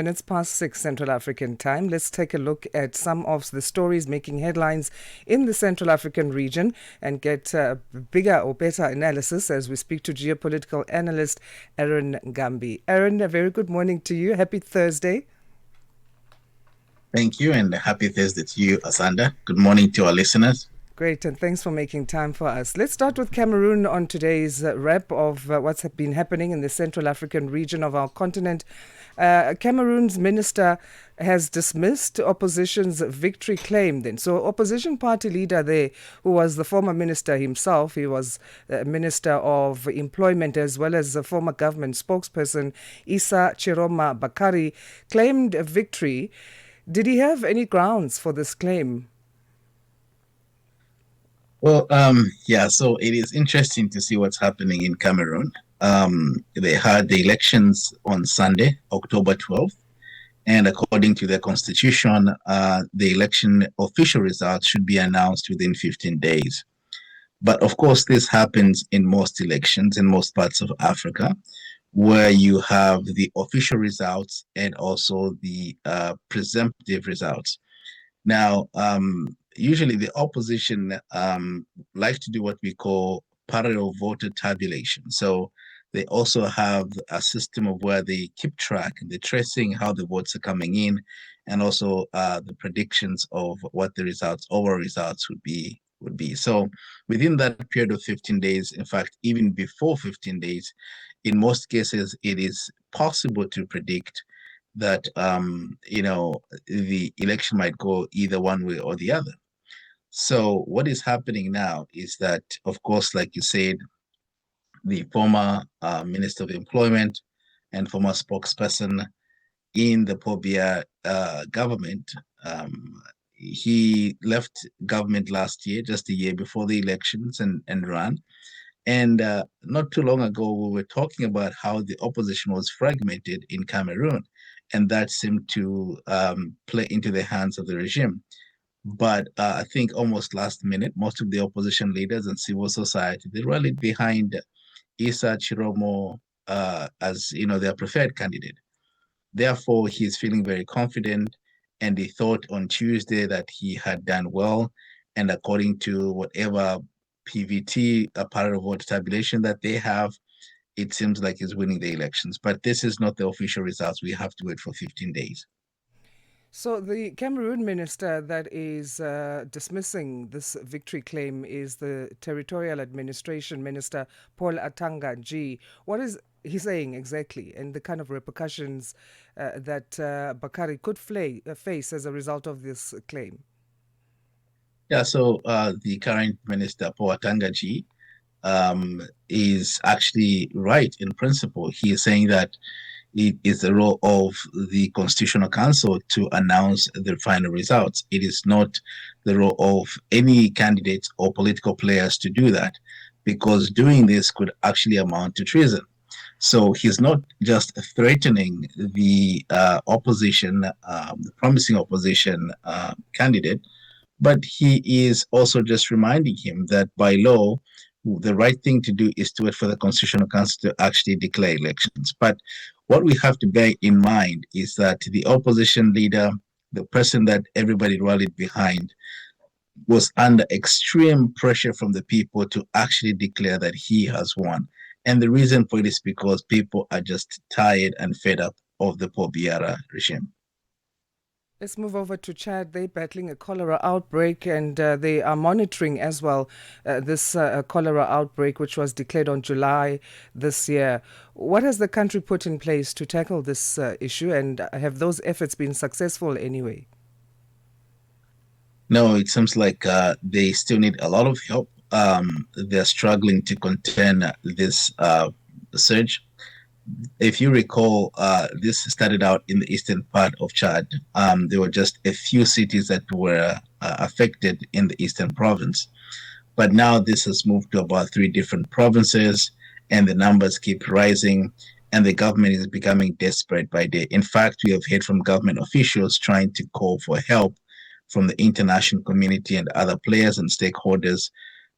Minutes past 6 Central African time. Let's take a look at some of the stories making headlines in the Central African region and get bigger or better analysis as we speak to geopolitical analyst Aaron Gambi. Aaron, a very good morning to you. Happy Thursday. Thank you, and happy Thursday to you, Asanda. Good morning to our listeners. Great, and thanks for making time for us. Let's start with Cameroon on today's wrap of what's been happening in the Central African region of our continent. Cameroon's minister has dismissed opposition's victory claim then. So opposition party leader there, who was the former minister himself, he was Minister of Employment as well as a former government spokesperson, Issa Chiroma Bakari, claimed a victory. Did he have any grounds for this claim? Yeah, so it is interesting to see what's happening in Cameroon. They had the elections on Sunday, October 12th, and according to their constitution, the election official results should be announced within 15 days. But of course, this happens in most elections in most parts of Africa, where you have the official results and also the presumptive results. Now, usually the opposition likes to do what we call parallel voter tabulation. So they also have a system of where they keep track, they're tracing how the votes are coming in, and also the predictions of what the overall results would be. So within that period of 15 days, in fact, even before 15 days, in most cases, it is possible to predict that the election might go either one way or the other. So what is happening now is that, of course, like you said, the former Minister of Employment and former spokesperson in the Paul Biya government, he left government last year, just a year before the elections, and ran. And not too long ago, we were talking about how the opposition was fragmented in Cameroon, and that seemed to play into the hands of the regime. But I think almost last minute, most of the opposition leaders and civil society, they rallied behind Issa Chiromo as their preferred candidate. Therefore, he is feeling very confident, and he thought on Tuesday that he had done well. And according to whatever PVT, a parallel vote tabulation that they have, it seems like he's winning the elections. But this is not the official results. We have to wait for 15 days. So the Cameroon minister that is dismissing this victory claim is the Territorial Administration Minister Paul Atanga G. What is he saying exactly, and the kind of repercussions that Bakari could face as a result of this claim? Yeah, so the current minister, Paul Atanga G, is actually right in principle. He is saying that it is the role of the Constitutional Council to announce the final results. It is not the role of any candidates or political players to do that, because doing this could actually amount to treason. So he's not just threatening the opposition, the promising opposition candidate, but he is also just reminding him that by law, the right thing to do is to wait for the Constitutional Council to actually declare elections. But what we have to bear in mind is that the opposition leader, the person that everybody rallied behind, was under extreme pressure from the people to actually declare that he has won. And the reason for it is because people are just tired and fed up of the Paul Biya regime. Let's move over to Chad. They're battling a cholera outbreak and they are monitoring as well this cholera outbreak, which was declared on July this year. What has the country put in place to tackle this issue, and have those efforts been successful anyway? No, it seems like they still need a lot of help. They're struggling to contain this surge. If you recall, this started out in the eastern part of Chad. There were just a few cities that were affected in the eastern province. But now this has moved to about three different provinces, and the numbers keep rising, and the government is becoming desperate by day. In fact, we have heard from government officials trying to call for help from the international community and other players and stakeholders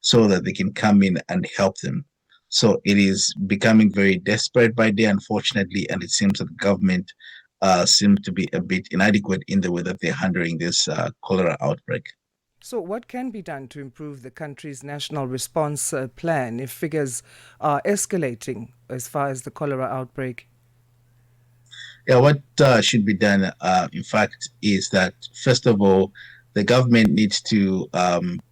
so that they can come in and help them. So it is becoming very desperate by day, unfortunately, and it seems that the government seem to be a bit inadequate in the way that they're handling this cholera outbreak. So, what can be done to improve the country's national response plan if figures are escalating as far as the cholera outbreak? Yeah, what should be done, in fact, is that first of all, the government needs to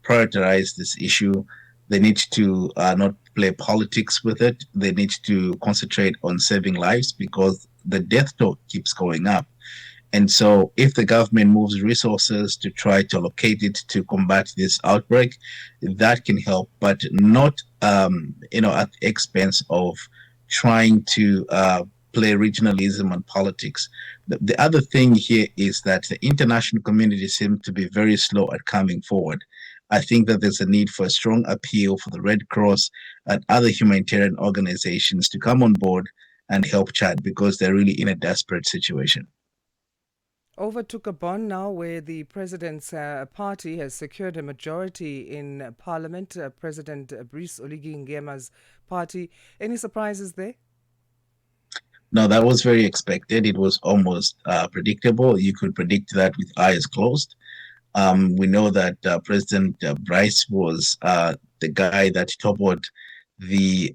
prioritize this issue. They need to not play politics with it. They need to concentrate on saving lives because the death toll keeps going up. And so, if the government moves resources to try to allocate it to combat this outbreak, that can help, but not, at the expense of trying to play regionalism and politics. The other thing here is that the international community seems to be very slow at coming forward. I think that there's a need for a strong appeal for the Red Cross and other humanitarian organizations to come on board and help Chad because they're really in a desperate situation. Over to Gabon now, where the president's party has secured a majority in parliament. President Brice Oligui Nguema's party. Any surprises there? No, that was very expected. It was almost predictable. You could predict that with eyes closed. We know that President Bryce was the guy that toppled the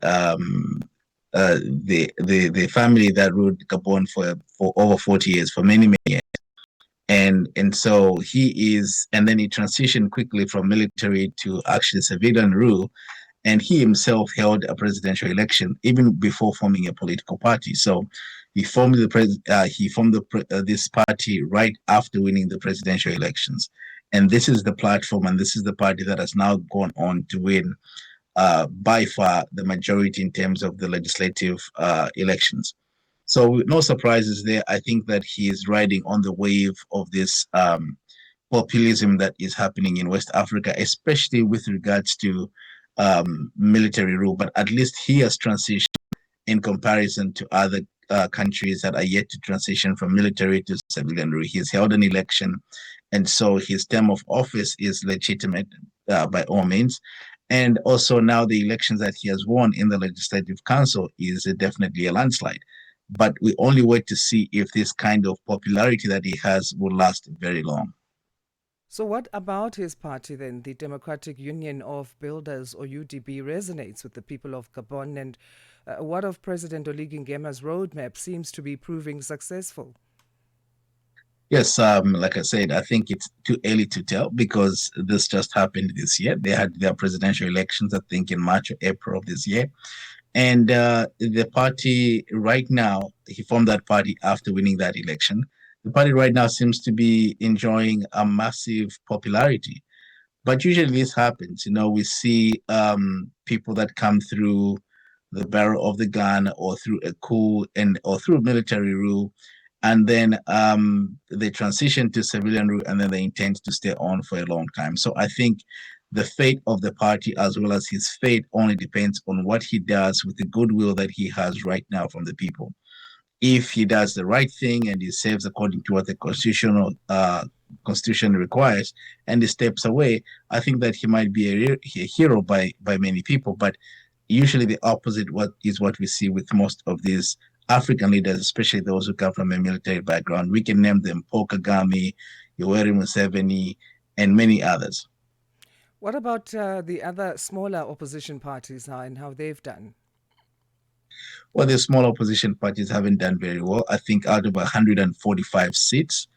the family that ruled Gabon for over 40 years, for many years. And so he is, and then he transitioned quickly from military to actually civilian rule, and he himself held a presidential election even before forming a political party. So he formed this party right after winning the presidential elections, and this is the platform, and this is the party that has now gone on to win by far the majority in terms of the legislative elections. So no surprises there. I think that he is riding on the wave of this populism that is happening in West Africa, especially with regards to military rule. But at least he has transitioned in comparison to other countries that are yet to transition from military to civilian rule. He's held an election, and so his term of office is legitimate by all means. And also now the elections that he has won in the Legislative Council is definitely a landslide. But we only wait to see if this kind of popularity that he has will last very long. So, what about his party then, the Democratic Union of Builders, or UDB, resonates with the people of Gabon? And what of President Oligui Nguema's roadmap seems to be proving successful? Yes, like I said, I think it's too early to tell because this just happened this year. They had their presidential elections, I think, in March or April of this year. And the party right now, he formed that party after winning that election. The party right now seems to be enjoying a massive popularity. But usually this happens. We see people that come through the barrel of the gun or through a coup and or through military rule, and then they transition to civilian rule, and then they intend to stay on for a long time. So I think the fate of the party as well as his fate only depends on what he does with the goodwill that he has right now from the people. If he does the right thing and he serves according to what the constitution requires, and he steps away, I think that he might be a hero by many people. But usually the opposite what we see with most of these African leaders, especially those who come from a military background. We can name them Paul Kagame, Yoweri Museveni, and many others. What about the other smaller opposition parties now and how they've done? Well, the small opposition parties haven't done very well. I think out of 145 seats,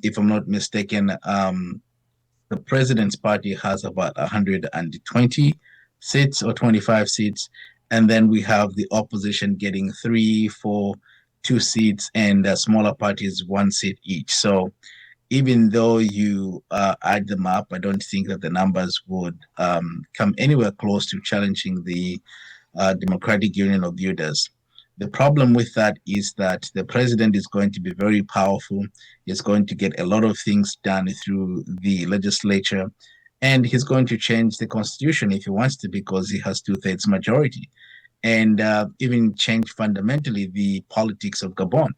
if I'm not mistaken, the president's party has about 120 seats or 25 seats. And then we have the opposition getting three, four, two seats, and smaller parties one seat each. So even though you add them up, I don't think that the numbers would come anywhere close to challenging the Democratic Union of Builders. The problem with that is that the president is going to be very powerful. He's going to get a lot of things done through the legislature, and he's going to change the constitution if he wants to because he has two-thirds majority, and even change fundamentally the politics of Gabon.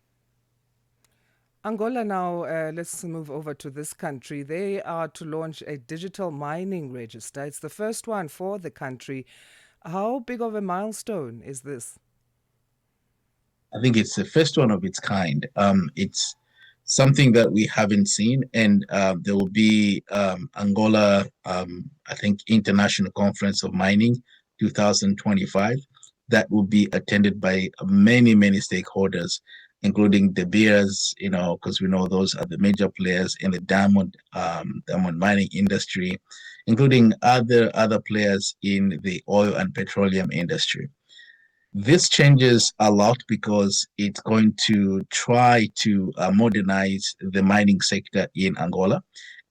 Angola now, let's move over to this country. They are to launch a digital mining register. It's the first one for the country. How big of a milestone is this? I think it's the first one of its kind. It's something that we haven't seen, and there will be Angola, I think, International Conference of Mining 2025 that will be attended by many, many stakeholders, including De Beers, because we know those are the major players in the diamond mining industry, including other players in the oil and petroleum industry. This changes a lot because it's going to try to modernize the mining sector in Angola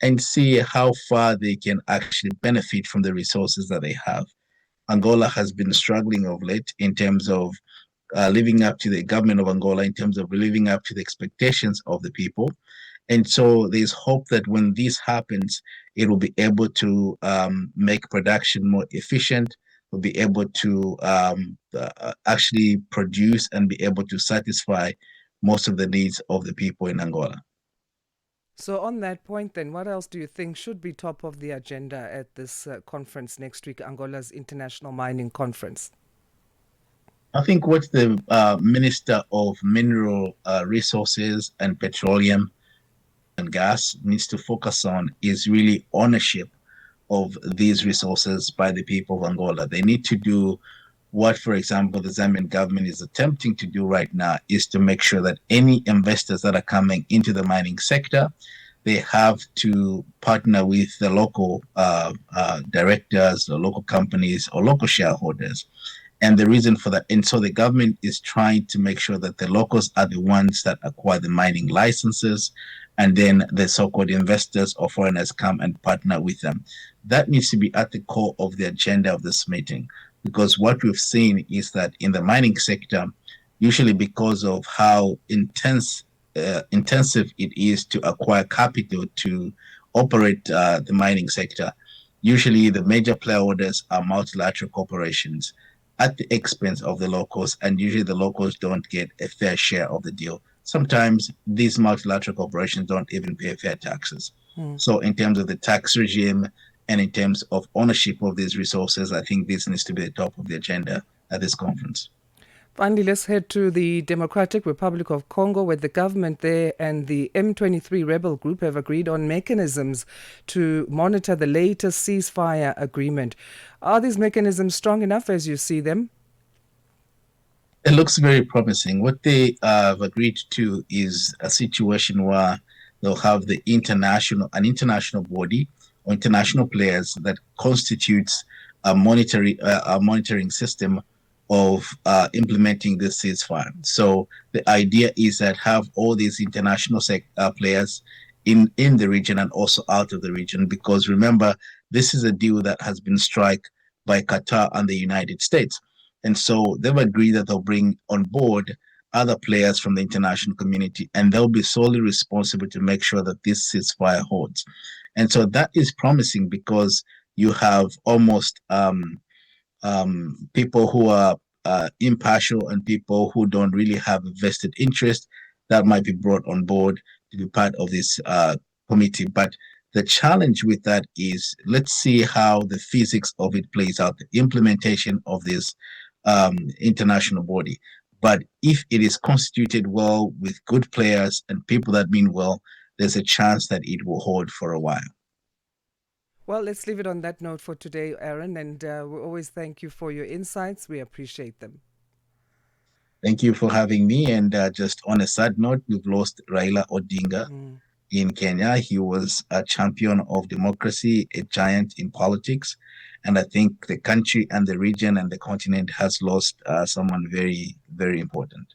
and see how far they can actually benefit from the resources that they have. Angola has been struggling of late in terms of living up to the government of Angola, in terms of living up to the expectations of the people. And so there's hope that when this happens, it will be able to make production more efficient, will be able to actually produce and be able to satisfy most of the needs of the people in Angola. So, on that point, then, what else do you think should be top of the agenda at this conference next week, Angola's International Mining Conference? I think what the Minister of Mineral Resources and Petroleum and Gas needs to focus on is really ownership of these resources by the people of Angola. They need to do what, for example, the Zambian government is attempting to do right now is to make sure that any investors that are coming into the mining sector, they have to partner with the local directors, the local companies, or local shareholders. And the reason for that, and so the government is trying to make sure that the locals are the ones that acquire the mining licenses, and then the so-called investors or foreigners come and partner with them. That needs to be at the core of the agenda of this meeting, because what we've seen is that in the mining sector, usually because of how intensive it is to acquire capital to operate the mining sector, usually the major player orders are multilateral corporations at the expense of the locals, and usually the locals don't get a fair share of the deal. Sometimes these multilateral corporations don't even pay fair taxes. So in terms of the tax regime and in terms of ownership of these resources, I think this needs to be the top of the agenda at this conference. Finally, let's head to the Democratic Republic of Congo, where the government there and the M23 rebel group have agreed on mechanisms to monitor the latest ceasefire agreement. Are these mechanisms strong enough as you see them? It looks very promising. What they have agreed to is a situation where they'll have an international body or international players that constitutes a monitoring system of implementing this ceasefire. So the idea is that have all these international players in the region and also out of the region, because remember, this is a deal that has been struck by Qatar and the United States. And so they've agreed that they'll bring on board other players from the international community, and they'll be solely responsible to make sure that this ceasefire holds. And so that is promising because you have almost people who are impartial and people who don't really have a vested interest that might be brought on board to be part of this committee. But the challenge with that is let's see how the physics of it plays out, the implementation of this international body. But if it is constituted well with good players and people that mean well, there's a chance that it will hold for a while. Well, let's leave it on that note for today, Aaron, and we always thank you for your insights. We appreciate them. Thank you for having me. And just on a sad note, we've lost Raila Odinga in Kenya. He was a champion of democracy, a giant in politics. And I think the country and the region and the continent has lost someone very, very important.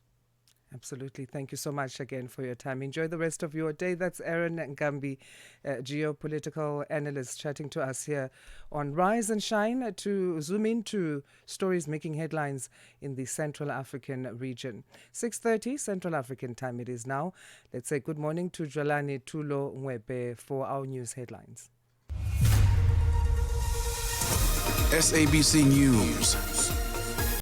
Absolutely. Thank you so much again for your time. Enjoy the rest of your day. That's Aaron Ngambi, Geopolitical Analyst, chatting to us here on Rise and Shine to zoom into stories making headlines in the Central African region. 6:30 Central African time it is now. Let's say good morning to Jolani Tulo Ngwepe for our news headlines. SABC News.